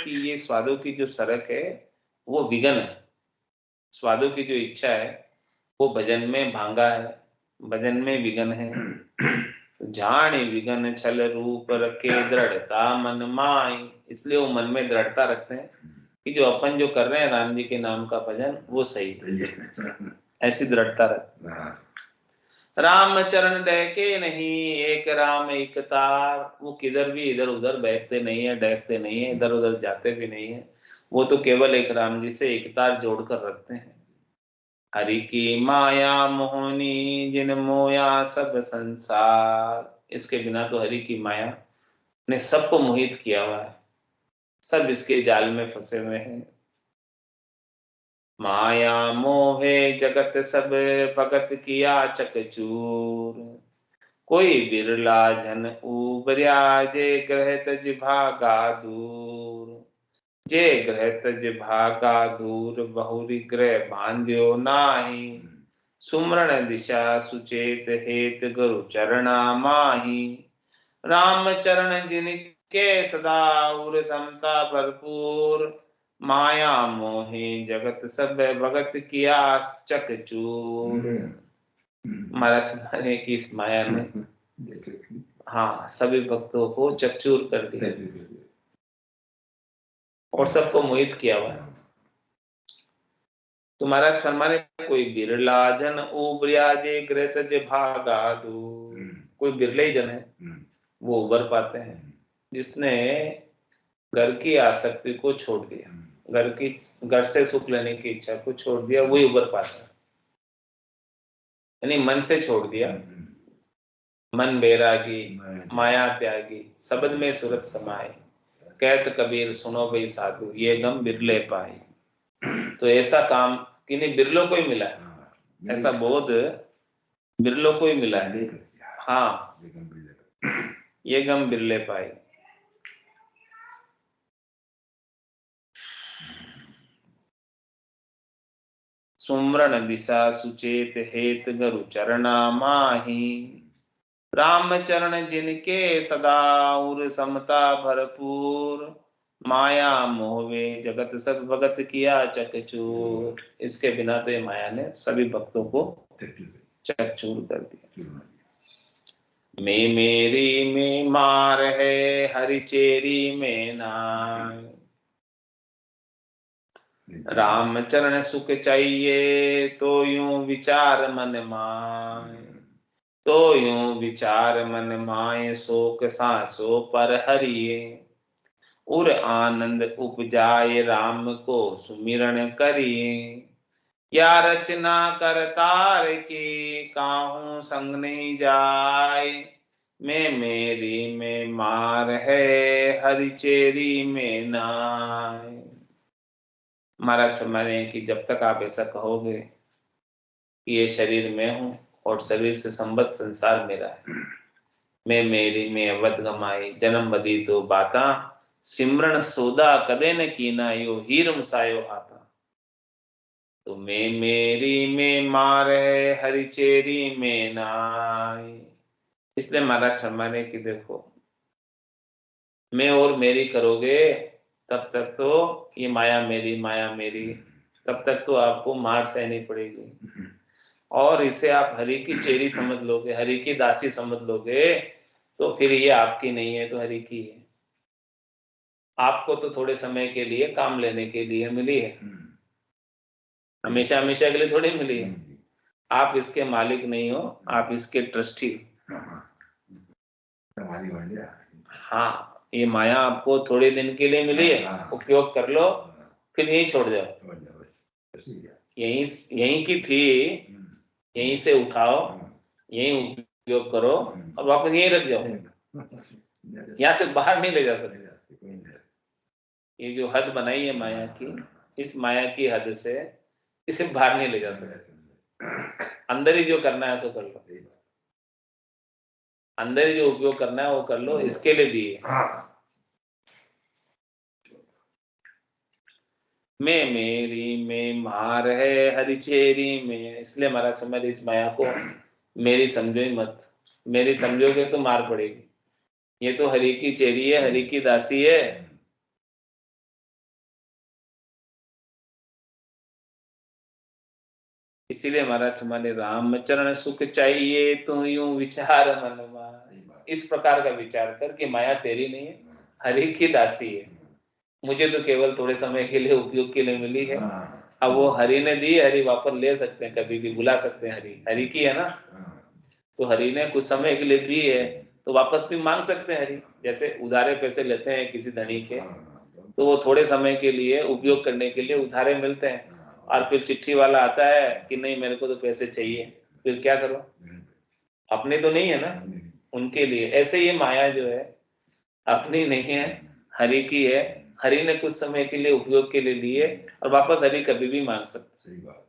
कि ये स्वादों की जो सरक है वो विघन है। स्वादों की जो इच्छा है वो भजन में भांगा है, भजन में विघन है। जानी विघन छल रूप रखे, दृढ़ता मन माही। इसलिए वो मन में दृढ़ता रखते हैं, कि जो अपन जो कर रहे हैं राम जी के नाम का भजन वो सही है। ऐसी दृढ़ता रहे। राम चरण डहके नहीं, एक राम एक तार। वो किधर भी इधर उधर बैठते नहीं है, डहकते नहीं है, इधर उधर जाते भी नहीं है। वो तो केवल एक राम जी से एक तार जोड़कर रखते हैं। हरि की माया मोहनी, जिन मोया सब संसार। इसके बिना तो हरि की माया ने सबको मोहित किया हुआ है, सब इसके जाल में फंसे हुए हैं। माया मोहे जगत सब, भगत किया चकचूर। कोई बिरला जन उबर्या, जे ग्रह तज भागा दूर। जे ग्रह तज भागा दूर, बहुरी ग्रह बांध्यो नाही। सुमरण दिशा सुचेत हेत, गुरु चरणा माही। राम चरण जिनके सदा उर, समता भरपूर। माया मोहे जगत सब, भगत किया चकचूर। महाराज माने कि इस माया ने हाँ सभी भक्तों को चकचूर कर दिया और सबको मोहित किया हुआ है। तो महाराज फरमाने, कोई बिरला जन उबर्या, जे ग्रह तज भागा दूर। कोई बिरले ही जन है वो उबर पाते हैं, जिसने घर की आसक्ति को छोड़ दिया, घर से सुख लेने की इच्छा को छोड़ दिया, वही उबर पाता है। यानी मन से छोड़ दिया। मन बैरागी, माया त्यागी, सबद में सूरत समाए। कहत कबीर सुनो भाई साधु, ये गम बिरले पाए। तो ऐसा काम किन्हीं बिरलों को ही मिला है, ऐसा बोध बिरलों को ही मिला है। हाँ, ये गम बिरले पाए। सुमरण दिशा सुचेत हेत, गुरु चरणा माही। राम चरण जिनके सदा उर, समता भरपूर। माया मोहवे जगत सब, भगत किया चकचूर। इसके बिना तो ये माया ने सभी भक्तों को चकचूर कर दिया। मैं मेरी में मार है, हरि चेरी में नाय। राम चरण सुख चाहिए, तो यूं विचार मन माय। तो यूं विचार मन माय, शोक सांसों पर हरिये। उर आनंद उपजाए, राम को सुमिरन करिए। या रचना करतार की, काहू संग नहीं जाए। मैं मेरी में मार है, हरि चेरी में नाय। महाराज फरमाने कि जब तक आप ऐसा कहोगे कि ये शरीर में हूं और शरीर से संबद्ध संसार मेरा है, मैं मेरी में अवध गमाई, जन्म बदी तो बाता। सिमरन सोदा कदे न कीना, यो हीर मुसायो आता। तो मैं मेरी में मार है, हरि चेरी में नाय। इसलिए महाराज फरमाने की देखो, मैं और मेरी करोगे तब तक तो ये माया मेरी, तब तक तो आपको मार सहनी पड़ेगी। और इसे आप हरि की चेरी समझ लोगे, हरि की दासी समझ लोगे, तो फिर ये आपकी नहीं है, तो हरि की है। आपको तो थोड़े समय के लिए काम लेने के लिए मिली है, हमेशा हमेशा के लिए थोड़ी मिली है। आप इसके मालिक नहीं हो, आप इसके ट्रस्टी। हाँ, ये माया आपको थोड़े दिन के लिए मिली है, उपयोग कर लो, फिर यहीं छोड़ जाओ। यहीं यहीं की थी, यहीं से उठाओ, यहीं उपयोग करो और वापस यहीं रख जाओ। यहाँ से बाहर नहीं ले जा सकते। ये जो हद बनाई है माया की, इस माया की हद से इसे बाहर नहीं ले जा सकते। अंदर ही जो करना है सो कर लो, अंदर ही जो उपयोग करना है वो कर लो, इसके लिए दिए। मैं मेरी में मार है, हरि चेरी में। इसलिए महाराज समझ, इस माया को मेरी समझो ही मत। मेरी समझोगे तो मार पड़ेगी। ये तो हरि की चेरी है, हरि की दासी है। इसीलिए महाराज हमारे राम चरण सुख चाहिए, तो यूं विचार मन माय। इस प्रकार का विचार कर कि माया तेरी नहीं है, हरि की दासी है। मुझे तो केवल थोड़े समय के लिए उपयोग के लिए मिली है। हाँ, अब वो हरि ने दी, हरि वापस ले सकते हैं, कभी भी बुला सकते हैं, हरि हरि की है ना। हाँ, तो हरि ने कुछ समय के लिए दी है, तो वापस भी मांग सकते हैं हरि। जैसे उधारे पैसे लेते हैं किसी धनी के, तो वो थोड़े समय के लिए उपयोग करने के लिए उधारे मिलते हैं, और फिर चिट्ठी वाला आता है कि नहीं मेरे को तो पैसे चाहिए, फिर क्या करो, अपने तो नहीं है ना, उनके लिए। ऐसे ये माया जो है अपनी नहीं है, हरि की है। हरि ने कुछ समय के लिए उपयोग के लिए लिए, और वापस हरि कभी भी मांग सकते। सही बात।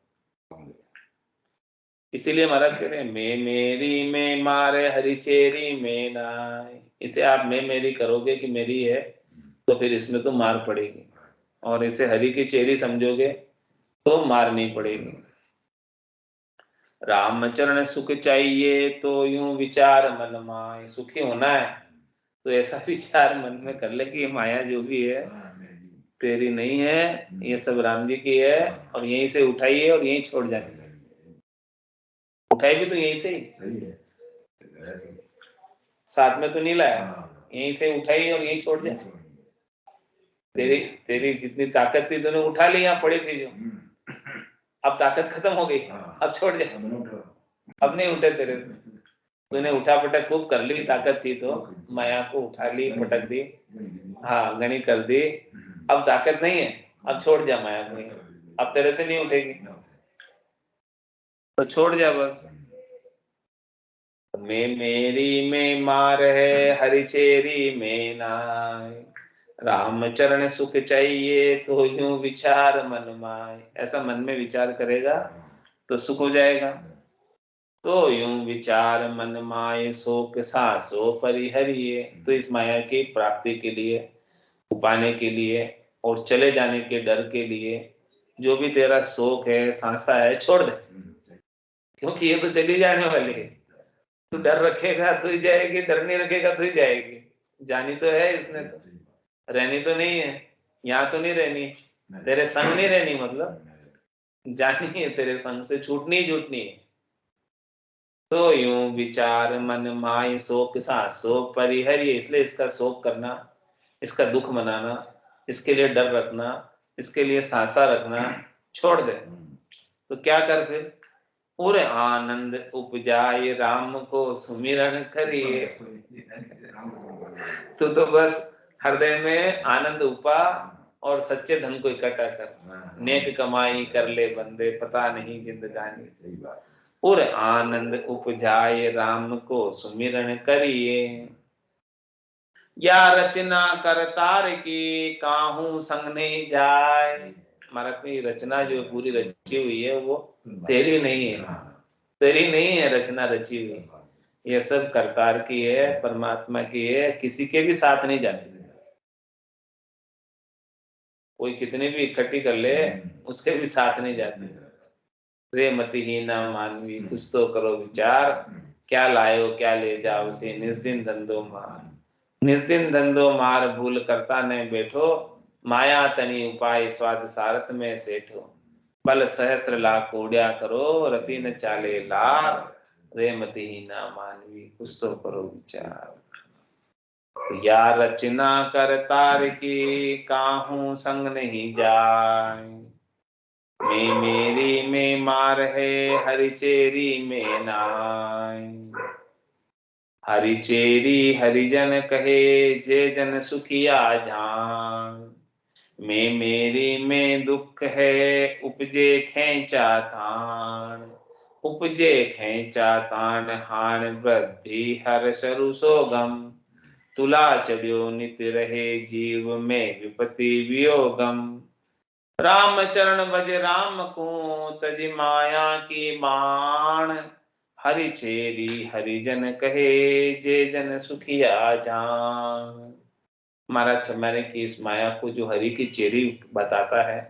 इसीलिए महाराज कह रहे हैं मैं मेरी में मारे हरि चेरी में नाय। इसे आप मैं मेरी करोगे कि मेरी है, तो फिर इसमें तो मार पड़ेगी, और इसे हरि की चेरी समझोगे तो मार नहीं पड़ेगी। रामचरण सुख चाहिए तो यूं विचार मन माए। सुखी होना है तो ऐसा विचार मन में कर ले कि ये माया जो भी है तेरी नहीं है, ये सब राम जी की है, और यहीं से उठाइए और यहीं छोड़ जाए। उठाई भी तो यहीं से ही, साथ में तो नहीं लाया, यहीं से उठाई और यहीं छोड़ जाए। तेरी तेरी जितनी ताकत थी तूने उठा ली, यहाँ पड़ी थी जो, अब ताकत खत्म हो गई, अब छोड़ जा, अब नहीं उठे तेरे से। तूने उठा पटक खूब कर ली, ताकत थी तो माया को उठा ली, पटक दी, हाँ गणी कर दी। अब ताकत नहीं है, अब छोड़ जा माया को, अब तेरे से नहीं उठेगी, तो छोड़ जा बस। मैं मेरी में मार है हरि चेरी में नाय। रामचरण सुख चाहिए तो यूं विचार मन माय। ऐसा मन में विचार करेगा तो सुख हो जाएगा। तो यूं विचार मन माय शोक सासो परिहरिये। तो इस माया की प्राप्ति के लिए, पाने के लिए, और चले जाने के डर के लिए जो भी तेरा शोक है, सांसा है, छोड़ दे, क्योंकि ये तो चली जाने वाली है। तू डर रखेगा तो ही जाएगी, डर नहीं रखेगा तो ही जाएगी। जानी तो है इसने, तो रहनी तो नहीं है, यहाँ तो नहीं रहनी, तेरे संग नहीं रहनी, मतलब जानी है, तेरे संग से छूटनी ही छूटनी है। तो यूं विचार मन माय शोक सासो परिहरिये। इसलिए इसका शोक करना, इसका दुख मनाना, इसके लिए डर रखना, इसके लिए सांसा रखना छोड़ दे। तो क्या कर फिर, पूरे आनंद उपजाए राम को सुमिरन करिए। तो बस हृदय में आनंद उपा, और सच्चे धन को इकट्ठा कर, नेक कमाई कर ले बंदे, पता नहीं जिंदगानी। और आनंद उपजाए राम को सुमिरन करिए। या रचना कर तार की काहू संग नहीं जाए। महाराज में रचना जो पूरी रची हुई है वो तेरी नहीं है, तेरी नहीं है रचना रची हुई, ये सब करतार की है, परमात्मा की है, किसी के भी साथ नहीं जाती। कोई कितनी भी इकट्ठी कर ले उसके भी साथ नहीं जाती। रे मतिहीना मानवी कुछ तो करो विचार, क्या लायो क्या ले जाओ से निस्दिन धंधो मार। निस्दिन धंधो मार भूल करता न बैठो, माया तनी उपाय स्वाद सारथ में सेठो। बल सहस्त्र लाख उड्या करो, रति न चाले लाख। रे मतिहीना मानवी कुछ तो करो विचार। या रचना कर तार की काहू संग नहीं जाए। मैं मेरी में मार है हरि चेरी में नाय। हरि चेरी हरिजन कहे जे जन सुखिया जान। मैं मेरी में दुख है उपजे खेचा तान। उपजे खेचा तान हान वृद्धि हर सरु सोगम। तुला चढ़ियो नित रहे जीव में विपति वियोगम। राम चरण भज राम को तज माया की बाण। हरि चेरी हरिजन कहे जे जन सुखिया जान। महाराज फरमाने की इस माया को जो हरि की चेरी बताता है,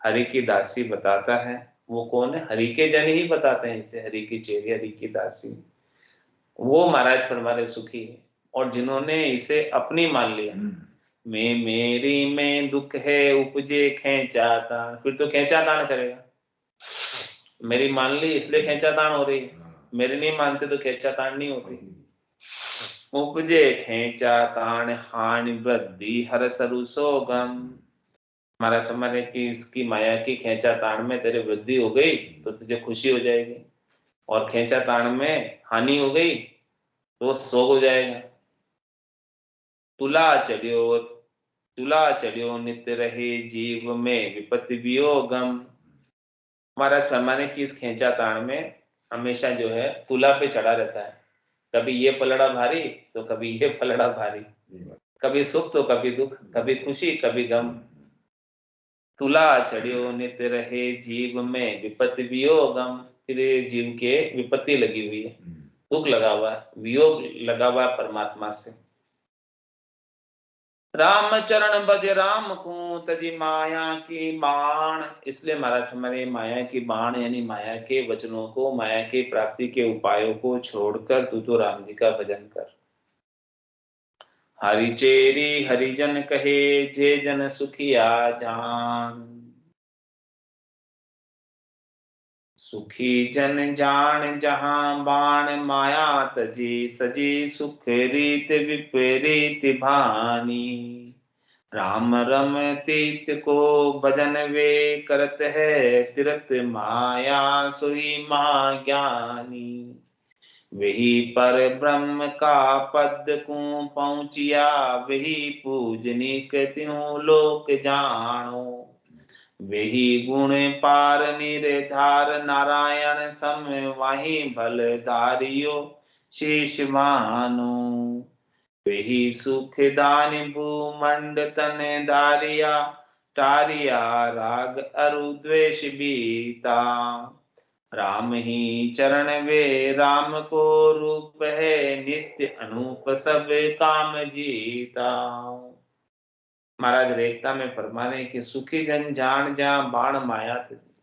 हरि की दासी बताता है, वो कौन है? हरि के जन ही बताते हैं इसे, हरि की चेरी, हरि की दासी। वो महाराज फरमाने सुखी है, और जिन्होंने इसे अपनी मान लिया। मैं मेरी में दुख है उपजे खेचातान। फिर तो खेचातान करेगा, मेरी मान ली इसलिए खेचातान हो रही है, मेरी नहीं मानते तो खेचातान नहीं होती। उपजे खेचा ताण हानि वृद्धि हर सरु सोगम। हमारा समझ है कि इसकी माया की खेचा ताण में तेरी वृद्धि हो गई तो तुझे खुशी हो जाएगी, और खेचा ताण में हानि हो गई तो शोक हो जाएगा। तुला चढ़ियो नित्य रहे जीव में विपत्ति वियोगम। हमारा फरमाने की इस खेचा ताण में हमेशा जो है तुला पे चढ़ा रहता है, कभी ये पलड़ा भारी तो कभी ये पलड़ा भारी, कभी सुख तो कभी दुख, कभी खुशी कभी गम। तुला चढ़ियो नित्य रहे जीव में विपत्ति वियोगम। फिर जीव के विपत्ति लगी हुई है, दुख लगा हुआ है, वियोग लगा हुआ है परमात्मा से। राम चरण बज राम को तजी माया की बाण। इसलिए महाराज हमारे माया की बाण यानी माया के वचनों को, माया की प्राप्ति के उपायों को छोड़कर तू तो राम जी का भजन कर। हरिचेरी हरिजन कहे जे जन सुखिया जान। सुखी जन जान जहां बाण माया तजी सजी सुख रीत विपरीत भानी। राम रम तीत को भजन वे करत है तीरथ माया सोई महाज्ञानी। वही पर ब्रह्म का पद को पहुंचिया वही पूजनिक तिनु लोक जानो। वही गुण पार निरधार नारायण सम वही भल धारियो शीश मानो। वही सुख दान भूमंड तन धारिया टारिया राग अरु द्वेष बीता। राम ही चरण वे राम को रूप है नित्य अनूप सब काम जीता। महाराज रेखता में फरमा रहे कि सुखी जन जान जहां बाण माया तजी।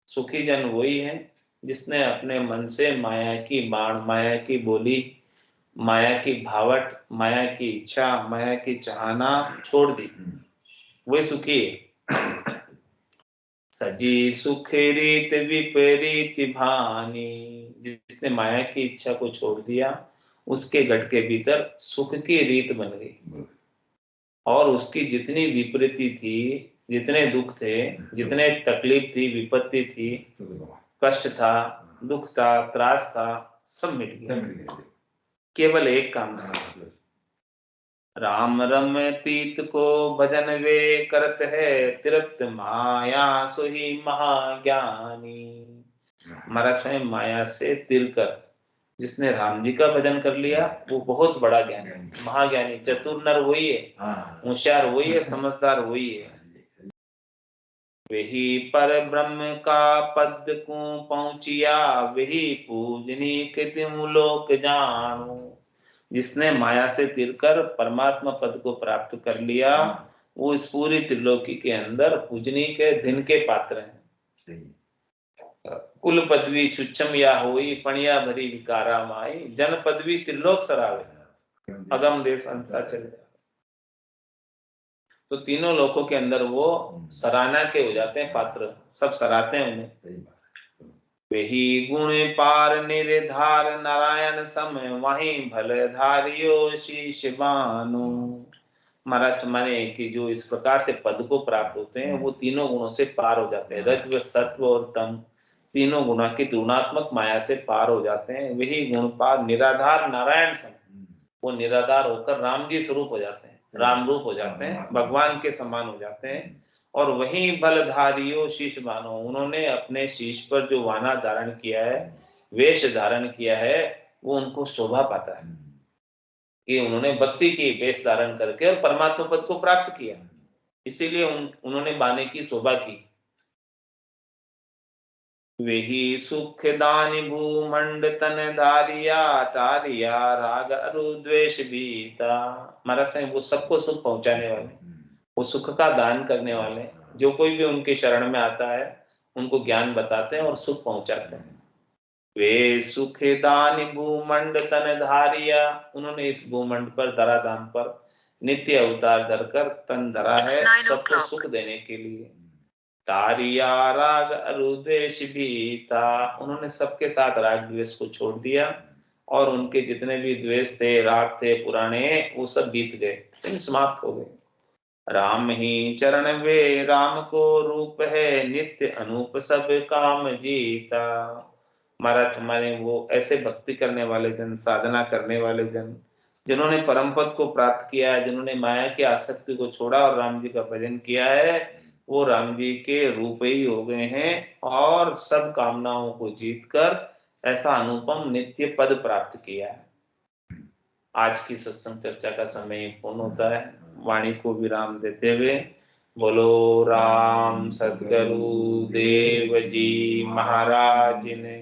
सुखी जन वही है जिसने अपने मन से माया की बाण, माया की बोली, माया की भावट, माया की इच्छा, माया की चाहना छोड़ दी, वही सुखी है। सजी सुख रीत विपरीत भानी। जिसने माया की इच्छा को छोड़ दिया उसके घट के भीतर सुख की रीत बन गई, और उसकी जितनी विपरीति थी, जितने दुख थे, जितने तकलीफ थी, विपत्ति थी, कष्ट था, दुख था, त्रास था, सब मिट गया केवल एक काम से। राम रम तीत को भजन वे करत है तीरथ माया सोही महाज्ञानी। महाराज स्वयं माया से तिर कर जिसने राम जी का भजन कर लिया वो बहुत बड़ा ज्ञानी है, महाज्ञानी। चतुर नर वही है, होशियार वही है, समझदार वही है। वही पर ब्रह्म का पद को पहुंचिया वही पूजनीक तिनु लोक जानो। जिसने माया से तिरकर परमात्मा पद को प्राप्त कर लिया वो इस पूरी त्रिलोकी के अंदर पूजनीक है, धन के पात्र हैं। कुल पदवी छुच्छम या होई पणिया भरी विकारा माई। जन पदवी त्रिलोक सरावे अगम देश अंसा चले। तो तीनों लोकों के अंदर वो सराहना के हो जाते हैं, पात्र सब सराहते हैं उन्हें। वही गुण पार निर्धार नारायण सम वही भल धारियो शीश बानो। महाराज माने कि जो इस प्रकार से पद को प्राप्त होते हैं वो तीनों गुणों से पार हो जाते हैं। रजव सत्व और तम तीनों गुणों की तुलनात्मक माया से पार हो जाते हैं। वही गुण पार निराधार नारायण सम, वो निराधार होकर राम जी स्वरूप हो जाते हैं, राम रूप हो जाते हैं, भगवान के समान हो जाते हैं। और वही बलधारियो शीश बानो, उन्होंने अपने शीश पर जो वाना धारण किया है, वेश धारण किया है, वो उनको शोभा पाता है कि उन्होंने भक्ति की वेश धारण करके और परमात्मा पद को प्राप्त किया, इसीलिए उन्होंने बाने की शोभा की। वही सुख दानि भूमंड तन धारिया टारिया राग अरु द्वेष बीता। महाराज वो सबको सुख पहुंचाने वाले, वो सुख का दान करने वाले, जो कोई भी उनके शरण में आता है उनको ज्ञान बताते हैं और सुख पहुंचाते हैं। वे सुख दान भूमंड तन धारिया, उन्होंने इस भूमंड पर धराधाम पर नित्य अवतार धरकर तन धरा है सबको सुख देने के लिए। तारिया राग अरु द्वेष भीता, उन्होंने सबके साथ राग द्वेष को छोड़ दिया और उनके जितने भी द्वेष थे, राग थे पुराने, वो सब बीत गए, समाप्त हो गए। राम ही चरण वे राम को रूप है, नित्य अनूप सब काम जीता। महाराज हमारे वो ऐसे भक्ति करने वाले जन, साधना करने वाले जन, जिन्होंने परम पद को प्राप्त किया है, जिन्होंने माया की आसक्ति को छोड़ा और राम जी का भजन किया है, वो राम जी के रूप ही हो गए हैं और सब कामनाओं को जीतकर ऐसा अनुपम नित्य पद प्राप्त किया है। आज की सत्संग चर्चा का समय पूर्ण होता है। वाणी को विराम देते हुए बोलो राम सद्गुरु देव जी महाराज ने,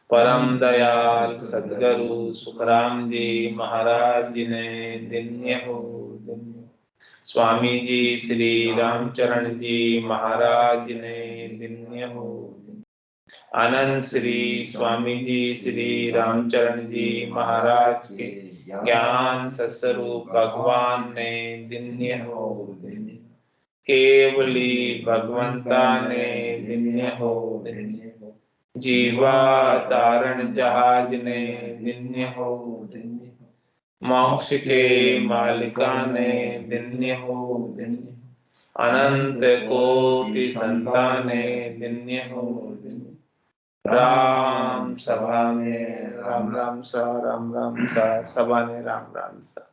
परम दयाल सद्गुरु सुखराम जी महाराज ने, धन्य हो धन्य। स्वामी जी श्री रामचरण जी महाराज ने, धन्य हो। आनंद श्री स्वामी जी श्री रामचरण जी महाराज के ज्ञान सस्वरूप भगवान ने, धन्य हो धन्य। केवली भगवंता ने, धन्य हो धन्य। जीवा तारण जहाज ने, धन्य हो धन्य। मोक्ष के मालिका ने, धन्य हो धन्य। अनंत कोटि संताने, धन्य हो धन्य। राम सभा में राम राम सा, राम राम सा, सभा ने राम राम सा।